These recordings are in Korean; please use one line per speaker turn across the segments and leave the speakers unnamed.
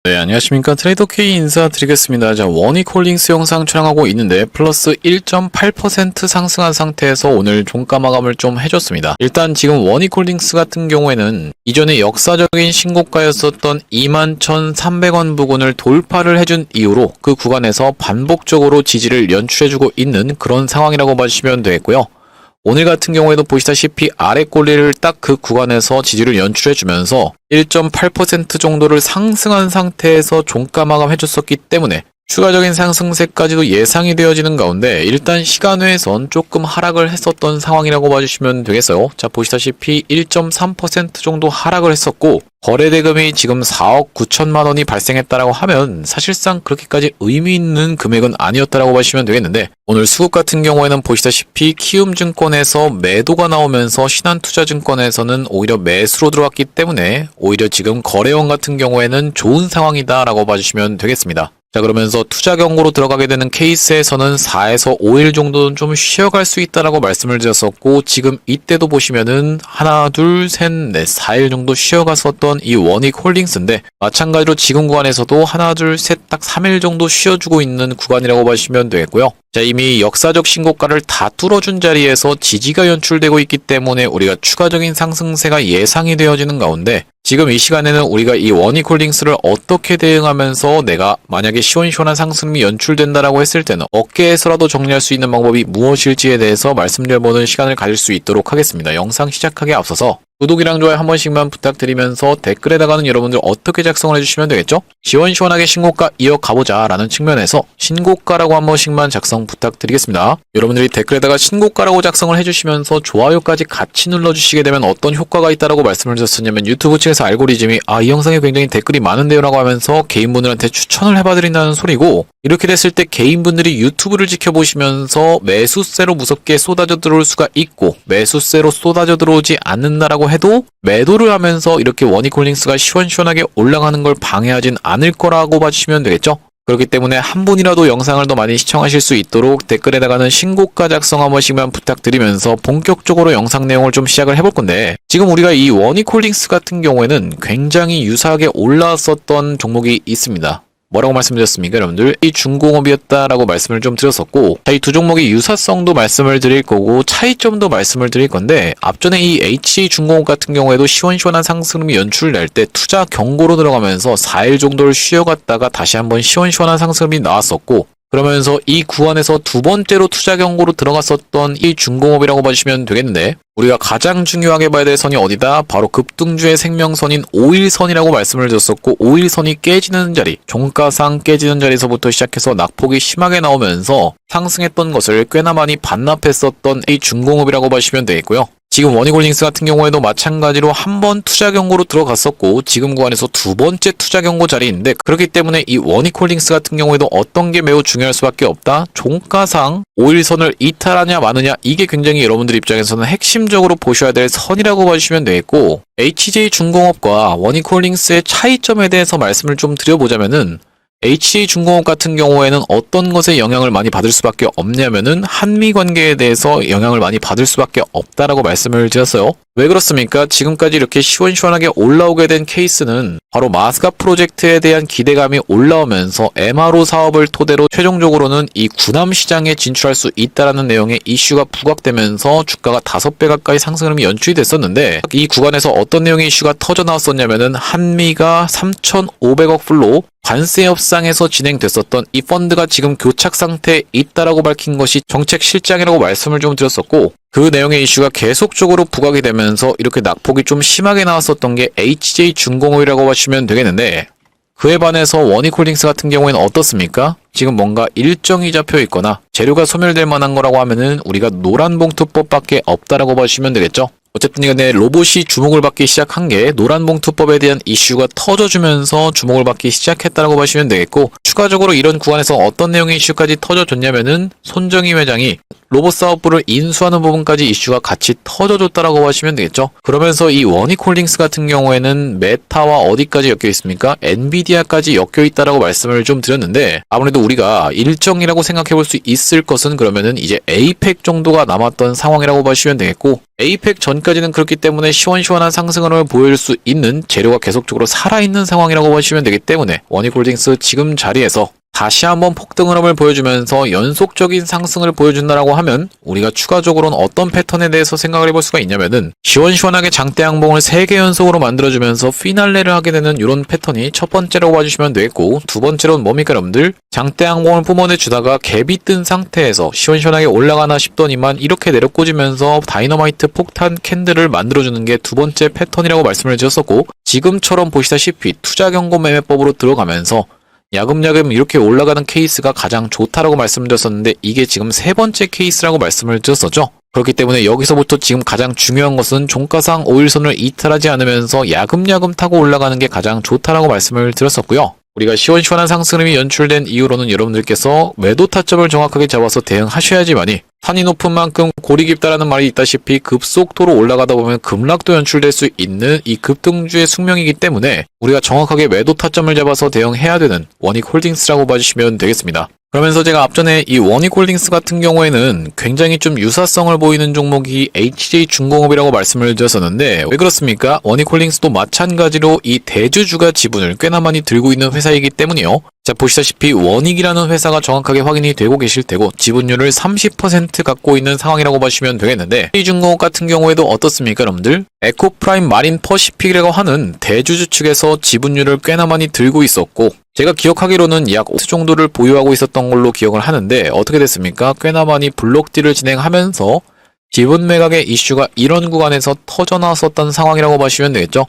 네, 안녕하십니까. 트레이더 K 인사드리겠습니다. 자, 원익홀딩스 영상 촬영하고 있는데 플러스 1.8% 상승한 상태에서 오늘 종가 마감을 좀 해줬습니다. 일단 지금 원익홀딩스 같은 경우에는 이전에 역사적인 신고가였었던 21,300원 부근을 돌파를 해준 이후로 그 구간에서 반복적으로 지지를 연출해주고 있는 그런 상황이라고 봐주시면 되겠고요. 오늘 같은 경우에도 보시다시피 아래 꼬리를 딱 그 구간에서 지지를 연출해주면서 1.8% 정도를 상승한 상태에서 종가 마감해줬었기 때문에 추가적인 상승세까지도 예상이 되어지는 가운데 일단 시간외에선 조금 하락을 했었던 상황이라고 봐주시면 되겠어요. 자, 보시다시피 1.3% 정도 하락을 했었고 거래대금이 지금 4억 9천만 원이 발생했다라고 하면 사실상 그렇게까지 의미 있는 금액은 아니었다라고 보시면 되겠는데 오늘 수급 같은 경우에는 보시다시피 키움증권에서 매도가 나오면서 신한투자증권에서는 오히려 매수로 들어왔기 때문에 오히려 지금 거래원 같은 경우에는 좋은 상황이다라고 봐주시면 되겠습니다. 자, 그러면서 투자 경고로 들어가게 되는 케이스에서는 4에서 5일 정도는 좀 쉬어갈 수 있다라고 말씀을 드렸었고 지금 이때도 보시면은 하나, 둘, 셋, 넷, 4일 정도 쉬어갔었던 이 원익홀딩스인데 마찬가지로 지금 구간에서도 하나, 둘, 셋, 딱 3일 정도 쉬어주고 있는 구간이라고 보시면 되겠고요. 자, 이미 역사적 신고가를 다 뚫어준 자리에서 지지가 연출되고 있기 때문에 우리가 추가적인 상승세가 예상이 되어지는 가운데 지금 이 시간에는 우리가 이 원익홀딩스를 어떻게 대응하면서 내가 만약에 시원시원한 상승이 연출된다라고 했을 때는 어깨에서라도 정리할 수 있는 방법이 무엇일지에 대해서 말씀드려보는 시간을 가질 수 있도록 하겠습니다. 영상 시작하기에 앞서서 구독이랑 좋아요 한 번씩만 부탁드리면서 댓글에다가는 여러분들 어떻게 작성을 해주시면 되겠죠? 시원시원하게 신고가 이어가보자 라는 측면에서 신고가라고 한 번씩만 작성 부탁드리겠습니다. 여러분들이 댓글에다가 신고가라고 작성을 해주시면서 좋아요까지 같이 눌러주시게 되면 어떤 효과가 있다라고 말씀을 드렸었냐면 유튜브 측에서 알고리즘이 이 영상에 굉장히 댓글이 많은데요 라고 하면서 개인분들한테 추천을 해봐드린다는 소리고 이렇게 됐을 때 개인분들이 유튜브를 지켜보시면서 매수세로 무섭게 쏟아져 들어올 수가 있고 매수세로 쏟아져 들어오지 않는다라고 해도 매도를 하면서 이렇게 원익홀딩스가 시원시원하게 올라가는 걸 방해하진 않을 거라고 봐주시면 되겠죠? 그렇기 때문에 한 분이라도 영상을 더 많이 시청하실 수 있도록 댓글에다가는 신고가 작성 한 번씩만 부탁드리면서 본격적으로 영상 내용을 좀 시작을 해볼 건데 지금 우리가 이 원익홀딩스 같은 경우에는 굉장히 유사하게 올라왔었던 종목이 있습니다. 뭐라고 말씀드렸습니까, 여러분들? 이 중공업이었다라고 말씀을 좀 드렸었고, 이 두 종목의 유사성도 말씀을 드릴 거고, 차이점도 말씀을 드릴 건데, 앞전에 이 HJ중공업 같은 경우에도 시원시원한 상승이 연출될 때 투자 경고로 들어가면서 4일 정도를 쉬어갔다가 다시 한번 시원시원한 상승이 나왔었고, 그러면서 이 구간에서 두 번째로 투자 경고로 들어갔었던 이 중공업이라고 봐주시면 되겠는데 우리가 가장 중요하게 봐야 될 선이 어디다? 바로 급등주의 생명선인 5일선이라고 말씀을 드렸었고 5일선이 깨지는 자리, 종가상 깨지는 자리에서부터 시작해서 낙폭이 심하게 나오면서 상승했던 것을 꽤나 많이 반납했었던 이 중공업이라고 보시면 되겠고요. 지금 원익홀딩스 같은 경우에도 마찬가지로 한 번 투자 경고로 들어갔었고 지금 구간에서 두 번째 투자 경고 자리인데 그렇기 때문에 이 원익홀딩스 같은 경우에도 어떤 게 매우 중요할 수밖에 없다? 종가상 5일선을 이탈하냐 마느냐 이게 굉장히 여러분들 입장에서는 핵심적으로 보셔야 될 선이라고 봐주시면 되겠고 HJ중공업과 원익홀딩스의 차이점에 대해서 말씀을 좀 드려보자면은 HJ중공업 같은 경우에는 어떤 것에 영향을 많이 받을 수밖에 없냐면은 한미 관계에 대해서 영향을 많이 받을 수밖에 없다라고 말씀을 드렸어요. 왜 그렇습니까? 지금까지 이렇게 시원시원하게 올라오게 된 케이스는 바로 마스가 프로젝트에 대한 기대감이 올라오면서 MRO 사업을 토대로 최종적으로는 이 군함 시장에 진출할 수 있다라는 내용의 이슈가 부각되면서 주가가 5배 가까이 상승이 연출이 됐었는데 이 구간에서 어떤 내용의 이슈가 터져 나왔었냐면은 한미가 3,500억 불로 관세 협상에서 진행됐었던 이 펀드가 지금 교착 상태에 있다라고 밝힌 것이 정책 실장이라고 말씀을 좀 드렸었고 그 내용의 이슈가 계속적으로 부각이 되면서 이렇게 낙폭이 좀 심하게 나왔었던 게 HJ중공업이라고 하시면 되겠는데 그에 반해서 원익홀딩스 같은 경우에는 어떻습니까? 지금 뭔가 일정이 잡혀 있거나 재료가 소멸될 만한 거라고 하면은 우리가 노란봉투법밖에 없다라고 보시면 되겠죠? 어쨌든 이간에 로봇이 주목을 받기 시작한 게 노란봉투법에 대한 이슈가 터져주면서 주목을 받기 시작했다라고 보시면 되겠고 추가적으로 이런 구간에서 어떤 내용의 이슈까지 터져줬냐면은 손정희 회장이 로봇 사업부를 인수하는 부분까지 이슈가 같이 터져줬다라고 하시면 되겠죠. 그러면서 이 원익홀딩스 같은 경우에는 메타와 어디까지 엮여 있습니까? 엔비디아까지 엮여 있다라고 말씀을 좀 드렸는데 아무래도 우리가 일정이라고 생각해 볼 수 있을 것은 그러면은 이제 에이펙 정도가 남았던 상황이라고 보시면 되겠고 에이펙 전까지는 그렇기 때문에 시원시원한 상승을 보여줄 수 있는 재료가 계속적으로 살아있는 상황이라고 보시면 되기 때문에 원익홀딩스 지금 자리에서 다시 한번 폭등 흐름을 보여주면서 연속적인 상승을 보여준다라고 하면 우리가 추가적으로는 어떤 패턴에 대해서 생각을 해볼 수가 있냐면은 시원시원하게 장대 양봉을 3개 연속으로 만들어주면서 피날레를 하게 되는 이런 패턴이 첫 번째라고 봐주시면 되겠고, 두 번째로는 뭡니까 여러분들? 장대 양봉을 뿜어내주다가 갭이 뜬 상태에서 시원시원하게 올라가나 싶더니만 이렇게 내려 꽂으면서 다이너마이트 폭탄 캔들을 만들어주는 게 두 번째 패턴이라고 말씀을 드렸었고, 지금처럼 보시다시피 투자경고 매매법으로 들어가면서 야금야금 이렇게 올라가는 케이스가 가장 좋다라고 말씀드렸었는데, 이게 지금 세 번째 케이스라고 말씀을 드렸었죠. 그렇기 때문에 여기서부터 지금 가장 중요한 것은 종가상 5일선을 이탈하지 않으면서 야금야금 타고 올라가는 게 가장 좋다라고 말씀을 드렸었고요. 우리가 시원시원한 상승이 연출된 이후로는 여러분들께서 매도 타점을 정확하게 잡아서 대응하셔야지만이 산이 높은 만큼 골이 깊다라는 말이 있다시피 급속도로 올라가다 보면 급락도 연출될 수 있는 이 급등주의 숙명이기 때문에 우리가 정확하게 매도 타점을 잡아서 대응해야 되는 원익홀딩스라고 봐주시면 되겠습니다. 그러면서 제가 앞전에 이 원익홀딩스 같은 경우에는 굉장히 좀 유사성을 보이는 종목이 HJ중공업이라고 말씀을 드렸었는데, 왜 그렇습니까? 원익홀딩스도 마찬가지로 이 대주주가 지분을 꽤나 많이 들고 있는 회사이기 때문이요. 자, 보시다시피 원익이라는 회사가 정확하게 확인이 되고 계실 테고 지분율을 30% 갖고 있는 상황이라고 보시면 되겠는데, HJ중공업 같은 경우에도 어떻습니까 여러분들? 에코프라임 마린 퍼시픽이라고 하는 대주주 측에서 지분율을 꽤나 많이 들고 있었고, 제가 기억하기로는 약 5% 정도를 보유하고 있었던 걸로 기억을 하는데, 어떻게 됐습니까? 꽤나 많이 블록딜을 진행하면서 지분 매각의 이슈가 이런 구간에서 터져나왔었던 상황이라고 보시면 되겠죠.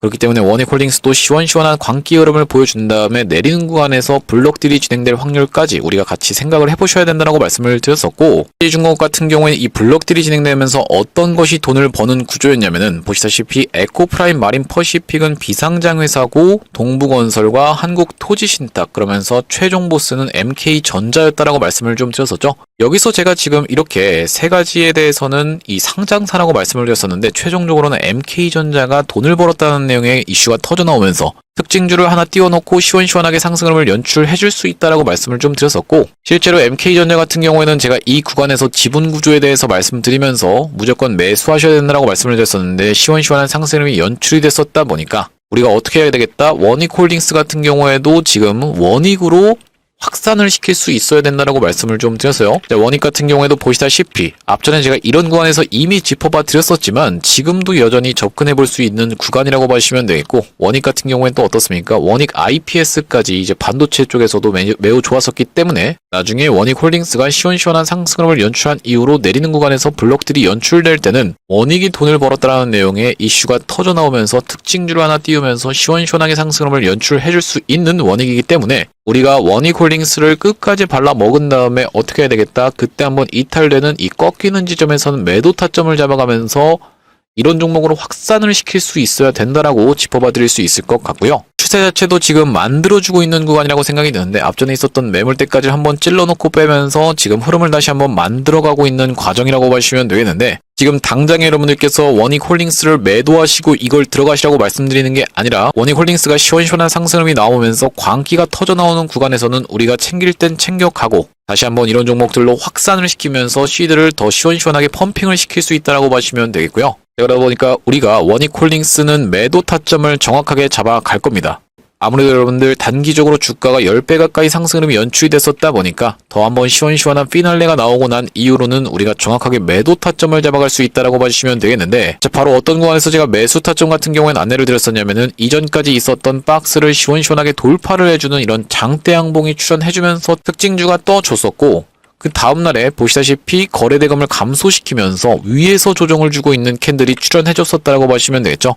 그렇기 때문에 원익홀딩스도 시원시원한 광기 흐름을 보여준 다음에 내리는 구간에서 블록딜이 진행될 확률까지 우리가 같이 생각을 해보셔야 된다고 말씀을 드렸었고, HJ중공업 같은 경우에는 이 블록딜이 진행되면서 어떤 것이 돈을 버는 구조였냐면은, 보시다시피 에코프라임 마린 퍼시픽은 비상장 회사고 동부건설과 한국토지신탁, 그러면서 최종 보스는 MK전자였다라고 말씀을 좀 드렸었죠. 여기서 제가 지금 이렇게 세 가지에 대해서는 이 상장사라고 말씀을 드렸었는데, 최종적으로는 MK전자가 돈을 벌었다는 내용의 이슈가 터져나오면서 특징주를 하나 띄워놓고 시원시원하게 상승을 연출해줄 수 있다라고 말씀을 좀 드렸었고, 실제로 MK전자 같은 경우에는 제가 이 구간에서 지분 구조에 대해서 말씀드리면서 무조건 매수하셔야 된다라고 말씀을 드렸었는데, 시원시원한 상승이 연출이 됐었다 보니까 우리가 어떻게 해야 되겠다? 원익홀딩스 같은 경우에도 지금 원익으로 확산을 시킬 수 있어야 된다라고 말씀을 좀 드렸어요. 원익 같은 경우에도 보시다시피 앞전에 제가 이런 구간에서 이미 짚어봐 드렸었지만 지금도 여전히 접근해 볼 수 있는 구간이라고 봐주시면 되겠고, 원익 같은 경우에는 또 어떻습니까? 원익 IPS까지 이제 반도체 쪽에서도 매우 좋았었기 때문에 나중에 원익홀딩스가 시원시원한 상승을 연출한 이후로 내리는 구간에서 블록들이 연출될 때는 원익이 돈을 벌었다라는 내용의 이슈가 터져 나오면서 특징주를 하나 띄우면서 시원시원하게 상승을 연출해줄 수 있는 원익이기 때문에 우리가 원익홀딩스를 끝까지 발라 먹은 다음에 어떻게 해야 되겠다? 그때 한번 이탈되는 이 꺾이는 지점에서는 매도 타점을 잡아가면서 이런 종목으로 확산을 시킬 수 있어야 된다라고 짚어봐 드릴 수 있을 것 같고요. 추세 자체도 지금 만들어주고 있는 구간이라고 생각이 드는데, 앞전에 있었던 매물대까지 한번 찔러놓고 빼면서 지금 흐름을 다시 한번 만들어가고 있는 과정이라고 보시면 되겠는데, 지금 당장에 여러분들께서 원익홀딩스를 매도하시고 이걸 들어가시라고 말씀드리는 게 아니라, 원익홀딩스가 시원시원한 상승이 나오면서 광기가 터져나오는 구간에서는 우리가 챙길 땐 챙겨가고 다시 한번 이런 종목들로 확산을 시키면서 시드를 더 시원시원하게 펌핑을 시킬 수 있다라고 보시면 되겠고요. 그러다 보니까 우리가 원익홀딩스는 매도 타점을 정확하게 잡아갈 겁니다. 아무래도 여러분들 단기적으로 주가가 10배 가까이 상승이 연출이 됐었다 보니까 더 한번 시원시원한 피날레가 나오고 난 이후로는 우리가 정확하게 매도 타점을 잡아갈 수 있다라고 봐주시면 되겠는데, 자, 바로 어떤 구간에서 제가 매수 타점 같은 경우에는 안내를 드렸었냐면은, 이전까지 있었던 박스를 시원시원하게 돌파를 해주는 이런 장대 양봉이 출현해주면서 특징주가 떠줬었고, 그 다음날에 보시다시피 거래대금을 감소시키면서 위에서 조정을 주고 있는 캔들이 출현해줬었다라고 보시면 되겠죠.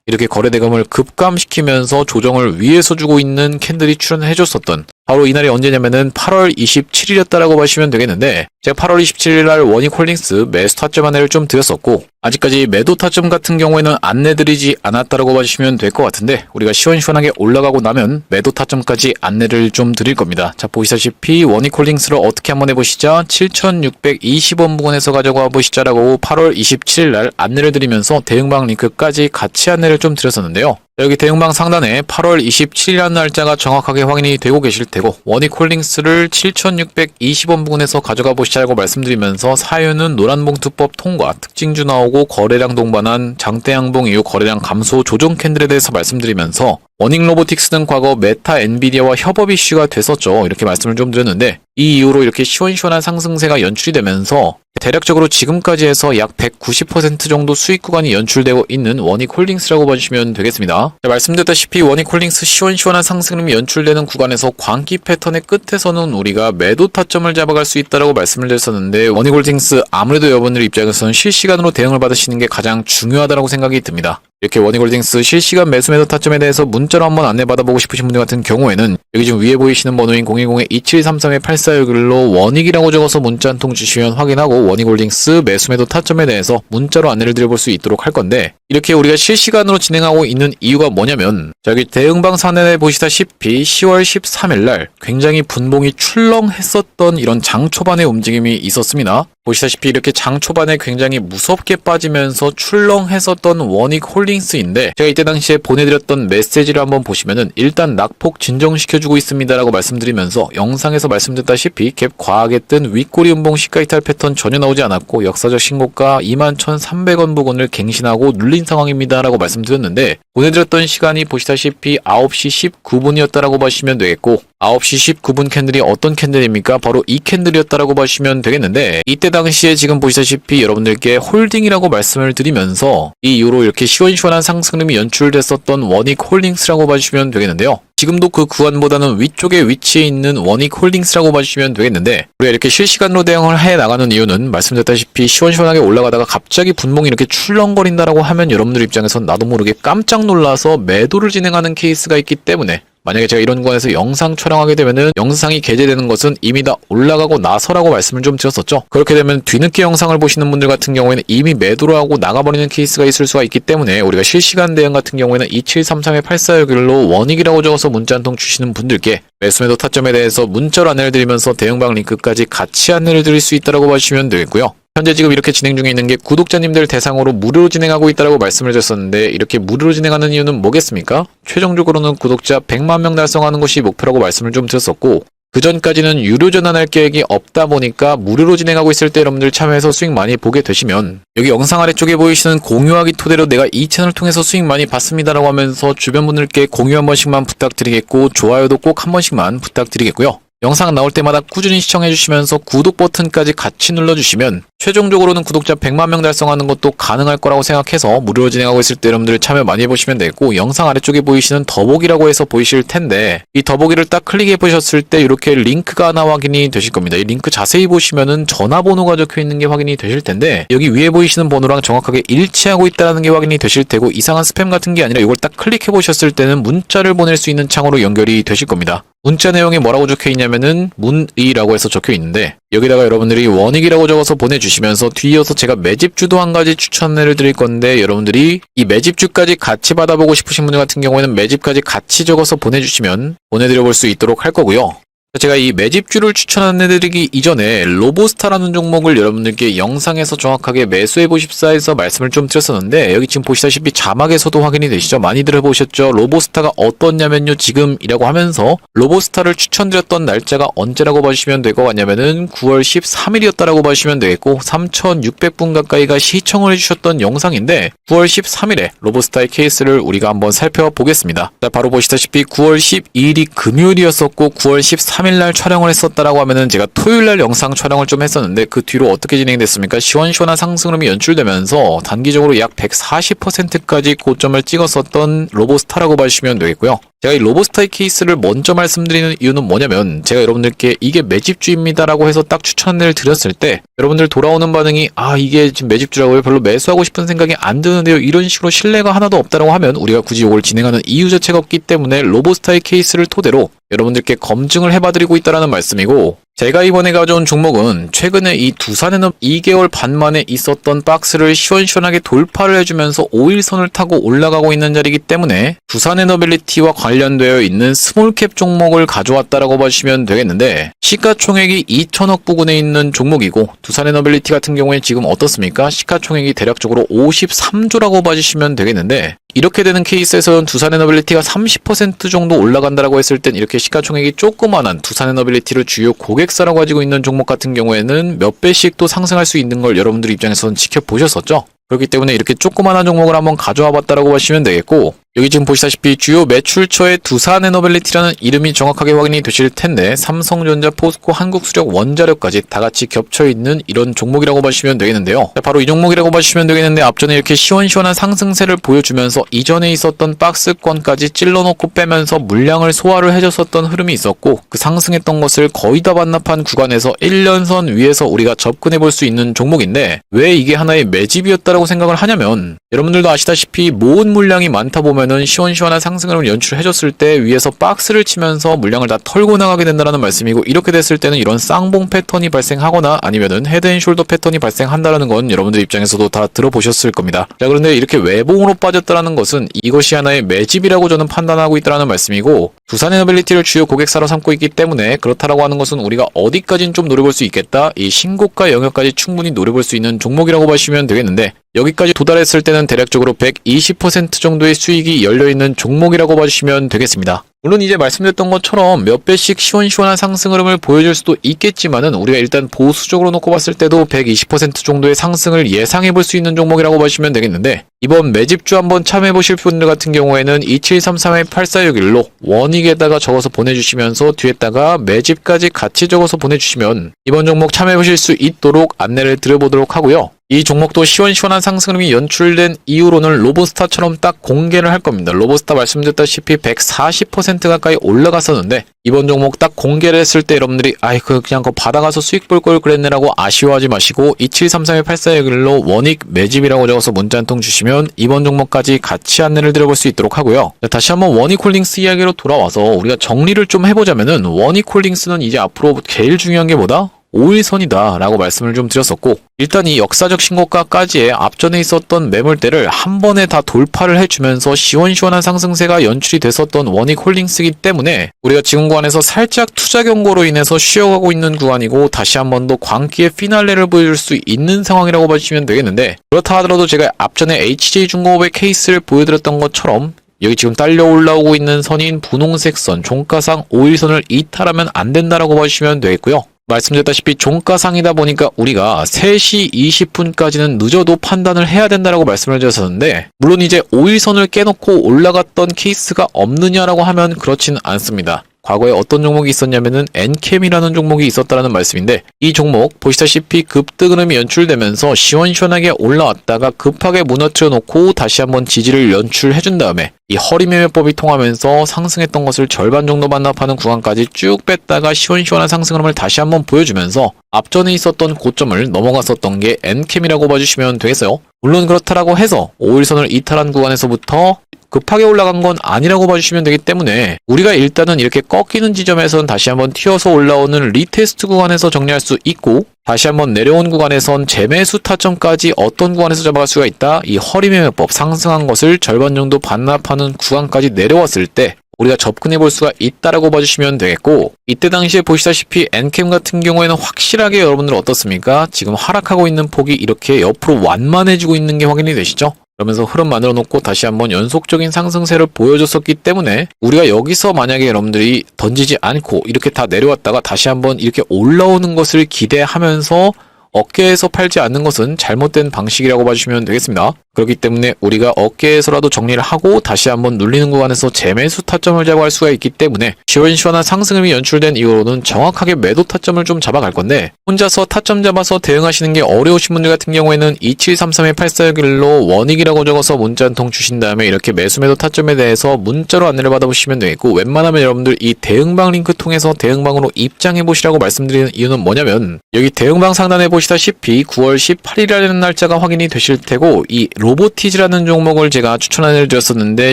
이렇게 거래대금을 급감시키면서 조정을 위에서 주고 있는 캔들이 출현해줬었던 바로 이날이 언제냐면은 8월 27일이었다라고 보시면 되겠는데, 제가 8월 27일 날 원익홀딩스 매수 타점 안내를 좀 드렸었고, 아직까지 매도 타점 같은 경우에는 안내드리지 않았다라고 봐주시면 될 것 같은데, 우리가 시원시원하게 올라가고 나면 매도 타점까지 안내를 좀 드릴 겁니다. 자, 보시다시피 원익홀딩스를 어떻게 한번 해보시죠. 7,620원 부근에서 가져가 보시자라고 8월 27일 날 안내를 드리면서 대응방 링크까지 같이 안내를 좀 드렸었는데요. 여기 대응방 상단에 8월 27일이라는 날짜가 정확하게 확인이 되고 계실 테고 원익홀딩스를 7,620원 부근에서 가져가 보시자고 말씀드리면서 사유는 노란봉투법 통과, 특징주 나오고 거래량 동반한 장대양봉 이후 거래량 감소 조정 캔들에 대해서 말씀드리면서 워닝로보틱스는 과거 메타 엔비디아와 협업 이슈가 됐었죠. 이렇게 말씀을 좀 드렸는데 이 이후로 이렇게 시원시원한 상승세가 연출이 되면서 대략적으로 지금까지 해서 약 190% 정도 수익 구간이 연출되고 있는 원익홀딩스라고 봐주시면 되겠습니다. 말씀드렸다시피 원익홀딩스 시원시원한 상승이 연출되는 구간에서 광기 패턴의 끝에서는 우리가 매도 타점을 잡아갈 수 있다고 말씀을 드렸었는데 원익홀딩스 아무래도 여러분들 입장에서는 실시간으로 대응을 받으시는 게 가장 중요하다고 생각이 듭니다. 이렇게 원익홀딩스 실시간 매수 매도 타점에 대해서 문자로 한번 안내받아보고 싶으신 분들 같은 경우에는 여기 지금 위에 보이시는 번호인 010-2733-8461로 원익이라고 적어서 문자 한 통 주시면 확인하고 원익홀딩스 매수 매도 타점에 대해서 문자로 안내를 드려볼 수 있도록 할 건데 이렇게 우리가 실시간으로 진행하고 있는 이유가 뭐냐면 여기 대응방 상단에 보시다시피 10월 13일날 굉장히 분봉이 출렁했었던 이런 장 초반의 움직임이 있었습니다. 보시다시피 이렇게 장 초반에 굉장히 무섭게 빠지면서 출렁했었던 원익홀딩스인데 제가 이때 당시에 보내드렸던 메시지를 한번 보시면은 일단 낙폭 진정시켜주고 있습니다라고 말씀드리면서 영상에서 말씀드렸다시피 갭 과하게 뜬 윗꼬리 음봉 시가이탈 패턴 전혀 나오지 않았고 역사적 신고가 21,300원 부근을 갱신하고 눌린 상황입니다라고 말씀드렸는데 보내드렸던 시간이 보시다시피 9시 19분이었다라고 보시면 되겠고 9시 19분 캔들이 어떤 캔들입니까? 바로 이 캔들이었다라고 보시면 되겠는데 이때 당시에 지금 보시다시피 여러분들께 홀딩이라고 말씀을 드리면서 이 이후로 이렇게 시원시원한 상승름이 연출됐었던 원익홀딩스라고 봐주시면 되겠는데요. 지금도 그 구간보다는 위쪽에 위치해 있는 원익홀딩스라고 봐주시면 되겠는데 우리가 이렇게 실시간으로 대응을 해 나가는 이유는 말씀드렸다시피 시원시원하게 올라가다가 갑자기 분봉이 이렇게 출렁거린다라고 하면 여러분들 입장에선 나도 모르게 깜짝 놀라서 매도를 진행하는 케이스가 있기 때문에 만약에 제가 이런 구간에서 영상 촬영하게 되면은 영상이 게재되는 것은 이미 다 올라가고 나서라고 말씀을 좀 드렸었죠. 그렇게 되면 뒤늦게 영상을 보시는 분들 같은 경우에는 이미 매도를 하고 나가버리는 케이스가 있을 수가 있기 때문에 우리가 실시간 대응 같은 경우에는 2733-8461로 원익이라고 적어서 문자 한 통 주시는 분들께 매수 매도 타점에 대해서 문자로 안내를 드리면서 대응방 링크까지 같이 안내를 드릴 수 있다고 봐주시면 되겠고요. 현재 지금 이렇게 진행 중에 있는 게 구독자님들 대상으로 무료로 진행하고 있다고 말씀을 드렸었는데 이렇게 무료로 진행하는 이유는 뭐겠습니까? 최종적으로는 구독자 100만 명 달성하는 것이 목표라고 말씀을 좀 드렸었고 그 전까지는 유료 전환할 계획이 없다 보니까 무료로 진행하고 있을 때 여러분들 참여해서 수익 많이 보게 되시면 여기 영상 아래쪽에 보이시는 공유하기 토대로 내가 이 채널 통해서 수익 많이 봤습니다라고 하면서 주변 분들께 공유 한 번씩만 부탁드리겠고 좋아요도 꼭 한 번씩만 부탁드리겠고요. 영상 나올 때마다 꾸준히 시청해주시면서 구독 버튼까지 같이 눌러주시면 최종적으로는 구독자 100만 명 달성하는 것도 가능할 거라고 생각해서 무료로 진행하고 있을 때 여러분들 참여 많이 해보시면 되겠고 영상 아래쪽에 보이시는 더보기라고 해서 보이실 텐데 이 더보기를 딱 클릭해 보셨을 때 이렇게 링크가 하나 확인이 되실 겁니다. 이 링크 자세히 보시면은 전화번호가 적혀 있는 게 확인이 되실 텐데 여기 위에 보이시는 번호랑 정확하게 일치하고 있다는 게 확인이 되실 테고 이상한 스팸 같은 게 아니라 이걸 딱 클릭해 보셨을 때는 문자를 보낼 수 있는 창으로 연결이 되실 겁니다. 문자 내용에 뭐라고 적혀 있냐면은 문의라고 해서 적혀 있는데 여기다가 여러분들이 원익이라고 적어서 보내주시면서 뒤이어서 제가 매집주도 한 가지 추천을 드릴 건데 여러분들이 이 매집주까지 같이 받아보고 싶으신 분들 같은 경우에는 매집까지 같이 적어서 보내주시면 보내드려 볼 수 있도록 할 거고요. 제가 이 매집주를 추천해드리기 이전에 로보스타라는 종목을 여러분들께 영상에서 정확하게 매수해보십사에서 말씀을 좀 드렸었는데 여기 지금 보시다시피 자막에서도 확인이 되시죠? 많이들 해보셨죠? 로보스타가 어떻냐면요 지금이라고 하면서 로보스타를 추천드렸던 날짜가 언제라고 봐주시면 될 것 같냐면은 9월 13일이었다라고 봐주시면 되겠고 3600분 가까이가 시청을 해주셨던 영상인데 9월 13일에 로보스타의 케이스를 우리가 한번 살펴보겠습니다. 자, 바로 보시다시피 9월 12일이 금요일이었었고 9월 13일날 촬영을 했었다라고 하면은 제가 토요일날 영상 촬영을 좀 했었는데 그 뒤로 어떻게 진행됐습니까? 시원시원한 상승음이 연출되면서 단기적으로 약 140%까지 고점을 찍었었던 로보스타라고 봐주시면 되겠고요. 제가 이 로보스타의 케이스를 먼저 말씀드리는 이유는 뭐냐면 제가 여러분들께 이게 매집주입니다라고 해서 딱 추천을 드렸을 때 여러분들 돌아오는 반응이 이게 지금 매집주라고요? 별로 매수하고 싶은 생각이 안 드는데요. 이런 식으로 신뢰가 하나도 없다라고 하면 우리가 굳이 이걸 진행하는 이유 자체가 없기 때문에 로보스타의 케이스를 토대로 여러분들께 검증을 해봐드리고 있다는 말씀이고 제가 이번에 가져온 종목은 최근에 이 두산에너비 2개월 반 만에 있었던 박스를 시원시원하게 돌파를 해주면서 5일선을 타고 올라가고 있는 자리이기 때문에 두산에너빌리티와 관련되어 있는 스몰캡 종목을 가져왔다라고 보시면 되겠는데 시가총액이 2천억 부근에 있는 종목이고 두산에너빌리티 같은 경우에 지금 어떻습니까? 시가총액이 대략적으로 53조라고 봐주시면 되겠는데 이렇게 되는 케이스에서는 두산 에너빌리티가 30% 정도 올라간다라고 했을 땐 이렇게 시가총액이 조그만한 두산 에너빌리티를 주요 고객사로 가지고 있는 종목 같은 경우에는 몇 배씩 또 상승할 수 있는 걸 여러분들 입장에서는 지켜보셨었죠. 그렇기 때문에 이렇게 조그만한 종목을 한번 가져와 봤다라고 보시면 되겠고, 여기 지금 보시다시피 주요 매출처에 두산 에너빌리티라는 이름이 정확하게 확인이 되실 텐데 삼성전자, 포스코, 한국수력, 원자력까지 다 같이 겹쳐 있는 이런 종목이라고 보시면 되겠는데요. 바로 이 종목이라고 보시면 되겠는데, 앞전에 이렇게 시원시원한 상승세를 보여주면서 이전에 있었던 박스권까지 찔러놓고 빼면서 물량을 소화를 해줬었던 흐름이 있었고, 그 상승했던 것을 거의 다 반납한 구간에서 1년선 위에서 우리가 접근해 볼 수 있는 종목인데, 왜 이게 하나의 매집이었다라고 생각을 하냐면, 여러분들도 아시다시피 모은 물량이 많다 보면은 시원시원한 상승을 연출해줬을 때 위에서 박스를 치면서 물량을 다 털고 나가게 된다는 말씀이고, 이렇게 됐을 때는 이런 쌍봉 패턴이 발생하거나 아니면은 헤드앤숄더 패턴이 발생한다는 건 여러분들 입장에서도 다 들어보셨을 겁니다. 자, 그런데 이렇게 외봉으로 빠졌다는 것은 이것이 하나의 매집이라고 저는 판단하고 있다는 말씀이고, 두산 에너빌리티를 주요 고객사로 삼고 있기 때문에 그렇다라고 하는 것은 우리가 어디까지는 좀 노려볼 수 있겠다, 이 신고가 영역까지 충분히 노려볼 수 있는 종목이라고 보시면 되겠는데, 여기까지 도달했을 때는 대략적으로 120% 정도의 수익이 열려있는 종목이라고 봐주시면 되겠습니다. 물론 이제 말씀드렸던 것처럼 몇 배씩 시원시원한 상승 흐름을 보여줄 수도 있겠지만은, 우리가 일단 보수적으로 놓고 봤을 때도 120% 정도의 상승을 예상해 볼 수 있는 종목이라고 보시면 되겠는데, 이번 매집주 한번 참여해 보실 분들 같은 경우에는 2733-8461로 원익에다가 적어서 보내주시면서 뒤에다가 매집까지 같이 적어서 보내주시면 이번 종목 참여해 보실 수 있도록 안내를 드려보도록 하고요. 이 종목도 시원시원한 상승률이 연출된 이후로는 로보스타처럼 딱 공개를 할 겁니다. 로보스타 말씀드렸다시피 140% 가까이 올라갔었는데, 이번 종목 딱 공개를 했을 때 여러분들이 그냥 그거 받아가서 수익 볼 걸 그랬네라고 아쉬워하지 마시고 2733-8461로 원익 매집이라고 적어서 문자 한 통 주시면 이번 종목까지 같이 안내를 드려볼 수 있도록 하고요. 다시 한번 원익홀딩스 이야기로 돌아와서 우리가 정리를 좀 해보자면은, 원익홀딩스는 이제 앞으로 제일 중요한 게 뭐다? 5일선이다 라고 말씀을 좀 드렸었고, 일단 이 역사적 신고가까지의 앞전에 있었던 매물대를 한 번에 다 돌파를 해주면서 시원시원한 상승세가 연출이 됐었던 원익홀딩스이기 때문에 우리가 지금 구간에서 살짝 투자 경고로 인해서 쉬어가고 있는 구간이고, 다시 한 번 더 광기의 피날레를 보여줄 수 있는 상황이라고 보시면 되겠는데, 그렇다 하더라도 제가 앞전에 HJ중공업의 케이스를 보여드렸던 것처럼 여기 지금 딸려 올라오고 있는 선인 분홍색 선, 종가상 5일선을 이탈하면 안 된다라고 보시면 되겠고요. 말씀드렸다시피 종가상이다 보니까 우리가 3시 20분까지는 늦어도 판단을 해야 된다라고 말씀을 드렸었는데, 물론 이제 5일선을 깨놓고 올라갔던 케이스가 없느냐라고 하면 그렇진 않습니다. 과거에 어떤 종목이 있었냐면은 엔캠이라는 종목이 있었다라는 말씀인데, 이 종목 보시다시피 급등 흐름이 연출되면서 시원시원하게 올라왔다가 급하게 무너뜨려 놓고 다시 한번 지지를 연출해준 다음에 이 허리매매법이 통하면서 상승했던 것을 절반 정도 반납하는 구간까지 쭉 뺐다가 시원시원한 상승 흐름을 다시 한번 보여주면서 앞전에 있었던 고점을 넘어갔었던 게 엔캠이라고 봐주시면 되겠어요. 물론 그렇다라고 해서 5일선을 이탈한 구간에서부터 급하게 올라간 건 아니라고 봐주시면 되기 때문에, 우리가 일단은 이렇게 꺾이는 지점에서는 다시 한번 튀어서 올라오는 리테스트 구간에서 정리할 수 있고, 다시 한번 내려온 구간에선 재매수 타점까지 어떤 구간에서 잡아갈 수가 있다, 이 허리매매법 상승한 것을 절반 정도 반납하는 구간까지 내려왔을 때 우리가 접근해 볼 수가 있다라고 봐주시면 되겠고, 이때 당시에 보시다시피 엔캠 같은 경우에는 확실하게 여러분들 어떻습니까? 지금 하락하고 있는 폭이 이렇게 옆으로 완만해지고 있는 게 확인이 되시죠? 그러면서 흐름 만들어 놓고 다시 한번 연속적인 상승세를 보여줬었기 때문에, 우리가 여기서 만약에 여러분들이 던지지 않고 이렇게 다 내려왔다가 다시 한번 이렇게 올라오는 것을 기대하면서 어깨에서 팔지 않는 것은 잘못된 방식이라고 봐주시면 되겠습니다. 그렇기 때문에 우리가 어깨에서라도 정리를 하고 다시 한번 눌리는 구간에서 재매수 타점을 잡아갈 수가 있기 때문에, 시원시원한 상승음이 연출된 이후로는 정확하게 매도 타점을 좀 잡아갈 건데, 혼자서 타점 잡아서 대응하시는 게 어려우신 분들 같은 경우에는 2733-8461로 원익이라고 적어서 문자 한 통 주신 다음에 이렇게 매수 매도 타점에 대해서 문자로 안내를 받아보시면 되겠고, 웬만하면 여러분들 이 대응방 링크 통해서 대응방으로 입장해 보시라고 말씀드리는 이유는 뭐냐면, 여기 대응방 상단에 보시다시피 9월 18일이라는 날짜가 확인이 되실 테고, 이 로보티즈라는 종목을 제가 추천 안내를 드렸었는데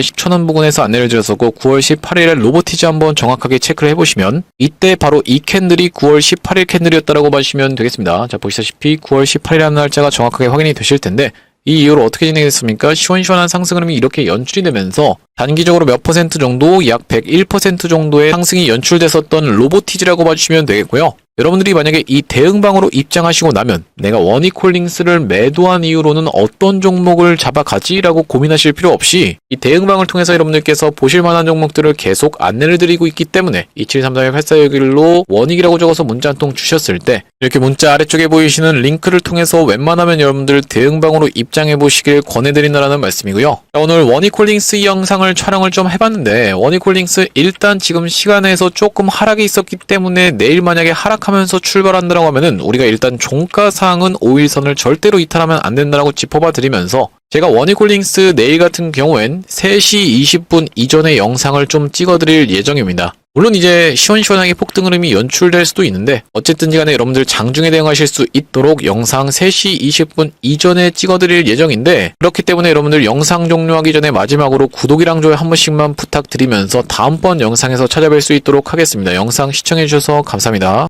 10,000원 부근에서 안내를 드렸었고, 9월 18일에 로보티즈 한번 정확하게 체크를 해보시면 이때 바로 이 캔들이 9월 18일 캔들이었다라고 봐주시면 되겠습니다. 자, 보시다시피 9월 18일이라는 날짜가 정확하게 확인이 되실 텐데, 이 이후로 어떻게 진행됐습니까? 시원시원한 상승 흐름이 이렇게 연출이 되면서 단기적으로 몇 퍼센트 정도, 약 101% 정도의 상승이 연출됐었던 로보티즈라고 봐주시면 되겠고요. 여러분들이 만약에 이 대응방으로 입장하시고 나면 내가 원이콜링스를 매도한 이후로는 어떤 종목을 잡아가지라고 고민하실 필요 없이 이 대응방을 통해서 여러분들께서 보실 만한 종목들을 계속 안내를 드리고 있기 때문에 2733-8461로 원익이라고 적어서 문자 한 통 주셨을 때 이렇게 문자 아래쪽에 보이시는 링크를 통해서 웬만하면 여러분들 대응방으로 입장해 보시길 권해드린다는 말씀이고요. 자, 오늘 원이콜링스 영상을 촬영을 좀 해봤는데 원이콜링스 일단 지금 시간에서 조금 하락이 있었기 때문에 내일 만약에 하락하면서 출발한다고 하면은 우리가 일단 종가상은 5일선을 절대로 이탈하면 안 된다고 짚어봐 드리면서 제가 원이콜링스 내일 같은 경우엔 3시 20분 이전의 영상을 좀 찍어드릴 예정입니다. 물론 이제 시원시원하게 폭등 흐름이 연출될 수도 있는데 어쨌든 간에 여러분들 장중에 대응하실 수 있도록 영상 3시 20분 이전에 찍어드릴 예정인데 그렇기 때문에 여러분들 영상 종료하기 전에 마지막으로 구독이랑 좋아요 한 번씩만 부탁드리면서 다음번 영상에서 찾아뵐 수 있도록 하겠습니다. 영상 시청해주셔서 감사합니다.